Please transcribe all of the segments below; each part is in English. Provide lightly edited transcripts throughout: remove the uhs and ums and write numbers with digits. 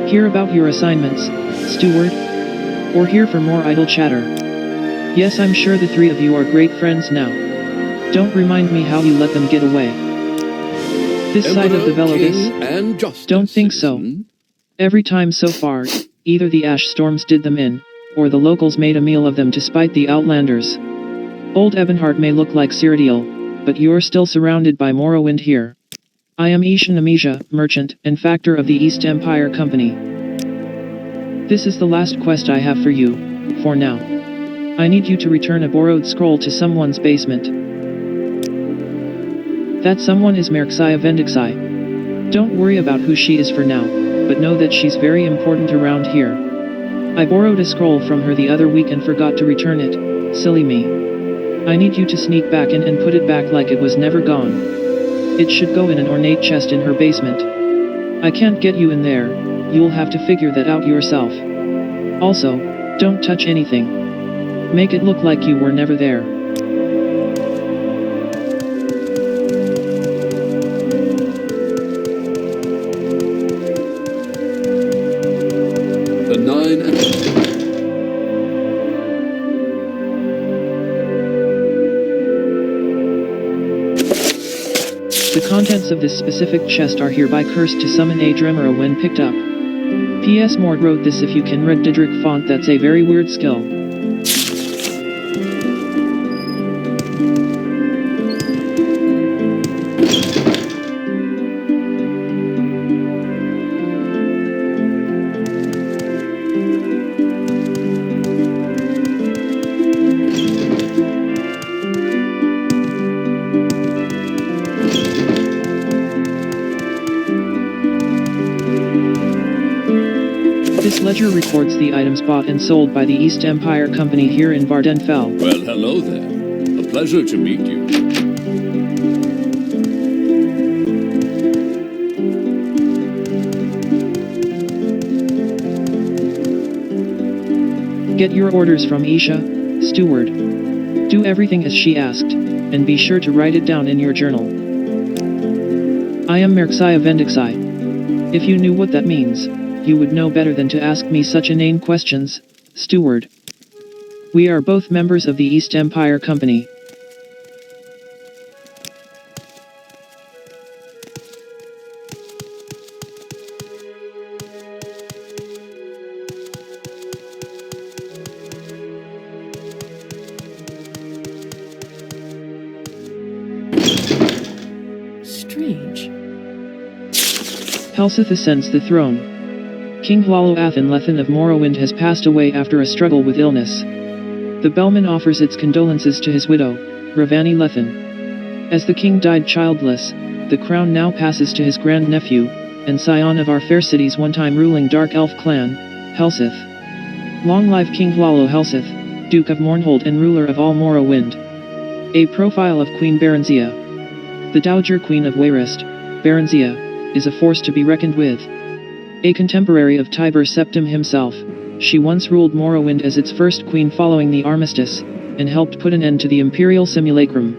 Hear about your assignments, steward? Or here for more idle chatter? Yes, I'm sure the three of you are great friends now. Don't remind me how you let them get away. This side of the Velodis? Don't think so. Every time so far, either the ash storms did them in, or the locals made a meal of them to spite the Outlanders. Old Ebonheart may look like Cyrodiil, but you're still surrounded by Morrowind here. I am Ishan Amnesia, merchant and factor of the East Empire Company. This is the last quest I have for you, for now. I need you to return a borrowed scroll to someone's basement. That someone is Merxia Vendixai. Don't worry about who she is for now, but know that she's very important around here. I borrowed a scroll from her the other week and forgot to return it, silly me. I need you to sneak back in and put it back like it was never gone. It should go in an ornate chest in her basement. I can't get you in there, you'll have to figure that out yourself. Also, don't touch anything. Make it look like you were never there. The 9 and... The contents of this specific chest are hereby cursed to summon a Dremora when picked up. P.S. Mord wrote this. If you can read Didrik font, that's a very weird skill. This ledger records the items bought and sold by the East Empire Company here in Vardenfell. Well, hello there. A pleasure to meet you. Get your orders from Isha, steward. Do everything as she asked, and be sure to write it down in your journal. I am Merxia Vendixai. If you knew what that means, you would know better than to ask me such inane questions, steward. We are both members of the East Empire Company. Strange. Helseth ascends the throne. King Hlaloathan Lethan of Morrowind has passed away after a struggle with illness. The Bellman offers its condolences to his widow, Ravani Lethan. As the king died childless, the crown now passes to his grandnephew, and scion of our fair city's one-time ruling Dark Elf clan, Helseth. Long live King Hlalo Helseth, Duke of Mournhold and ruler of all Morrowind. A profile of Queen Baronzia. The Dowager Queen of Wayrest, Baronzia, is a force to be reckoned with. A contemporary of Tiber Septim himself, she once ruled Morrowind as its first queen following the armistice, and helped put an end to the imperial simulacrum.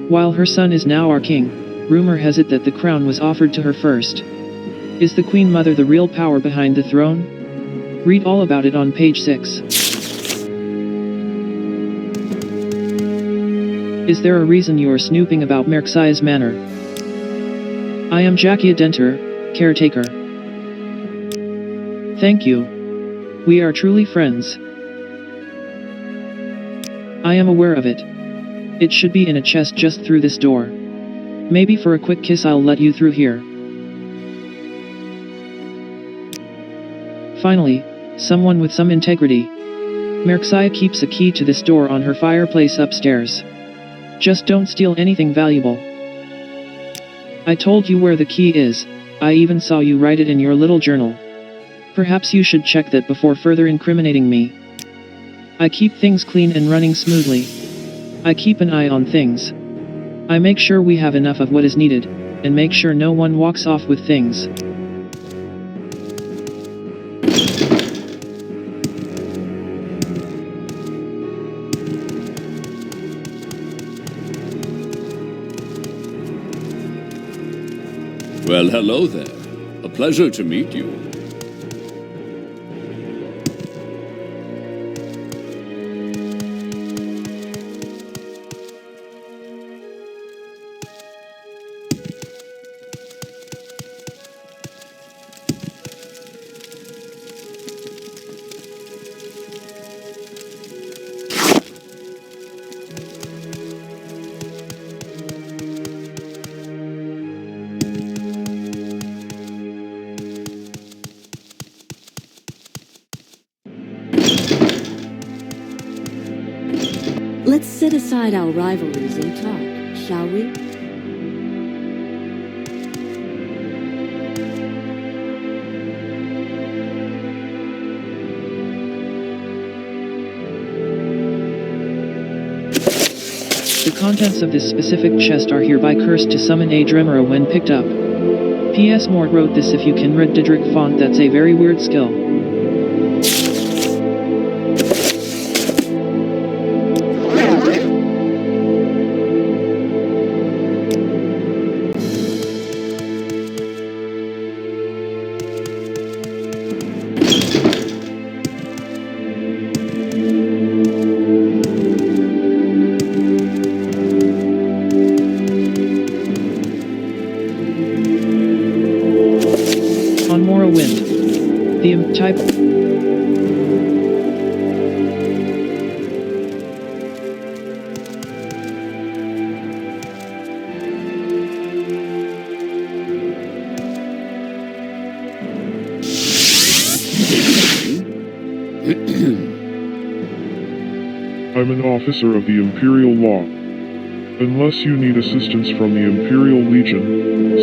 While her son is now our king, rumor has it that the crown was offered to her first. Is the Queen Mother the real power behind the throne? Read all about it on page 6. Is there a reason you are snooping about Merxia's manor? I am Jackia Denter, caretaker. Thank you. We are truly friends. I am aware of it. It should be in a chest just through this door. Maybe for a quick kiss I'll let you through here. Finally, someone with some integrity. Merxia keeps a key to this door on her fireplace upstairs. Just don't steal anything valuable. I told you where the key is. I even saw you write it in your little journal. Perhaps you should check that before further incriminating me. I keep things clean and running smoothly. I keep an eye on things. I make sure we have enough of what is needed, and make sure no one walks off with things. Well, hello there. A pleasure to meet you. Let's set aside our rivalries and talk, shall we? The contents of this specific chest are hereby cursed to summon a Dremora when picked up. P.S. Mort wrote this. If you can read Didrik font, that's a very weird skill. On Morrowind, the imp type. I'm an officer of the Imperial Law. Unless you need assistance from the Imperial Legion,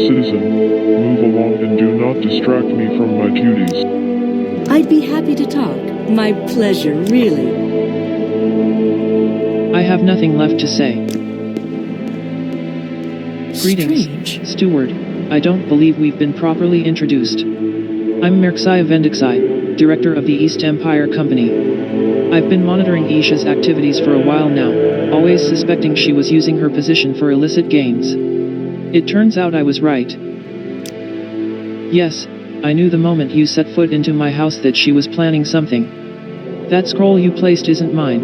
citizen, move along and do not distract me from my duties. I'd be happy to talk. My pleasure, really. I have nothing left to say. Greetings, Strange. Steward. I don't believe we've been properly introduced. I'm Merxia Vendixai, Director of the East Empire Company. I've been monitoring Isha's activities for a while now, always suspecting she was using her position for illicit gains. It turns out I was right. Yes, I knew the moment you set foot into my house that she was planning something. That scroll you placed isn't mine.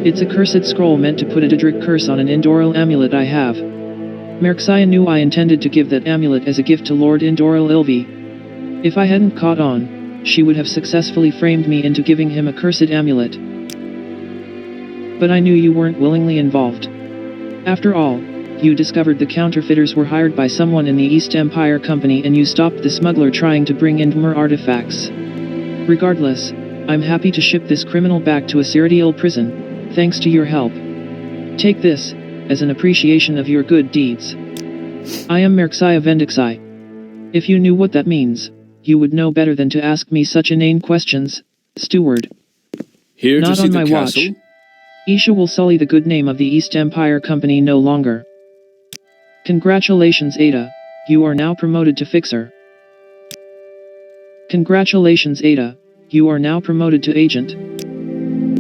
It's a cursed scroll meant to put a Didrik curse on an Indoril amulet I have. Merxia knew I intended to give that amulet as a gift to Lord Indoril Ilvi. If I hadn't caught on, she would have successfully framed me into giving him a cursed amulet. But I knew you weren't willingly involved. After all, you discovered the counterfeiters were hired by someone in the East Empire Company and you stopped the smuggler trying to bring in more artifacts. Regardless, I'm happy to ship this criminal back to a Cyrodiil prison, thanks to your help. Take this, as an appreciation of your good deeds. I am Merxia Vendixai. If you knew what that means, you would know better than to ask me such inane questions, Steward. Here to Not see on the my castle? watch. Isha will sully the good name of the East Empire Company no longer. Congratulations, Ada. You are now promoted to Fixer. Congratulations, Ada. You are now promoted to Agent.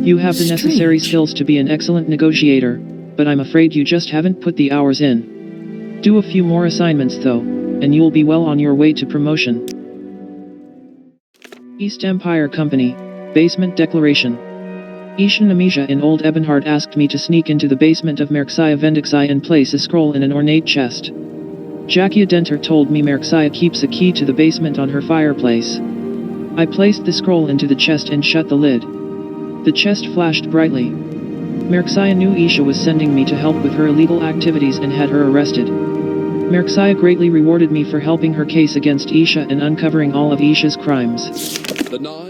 You have the necessary Strange. skills to be an excellent negotiator, but I'm afraid you just haven't put the hours in. Do a few more assignments though, and you'll be well on your way to promotion. East Empire Company, Basement Declaration. Isha Nemesha in Old Ebonheart asked me to sneak into the basement of Merxia Vendixai and place a scroll in an ornate chest. Jackia Denter told me Merxia keeps a key to the basement on her fireplace. I placed the scroll into the chest and shut the lid. The chest flashed brightly. Merxia knew Isha was sending me to help with her illegal activities and had her arrested. Merxia greatly rewarded me for helping her case against Isha and uncovering all of Isha's crimes. The knife?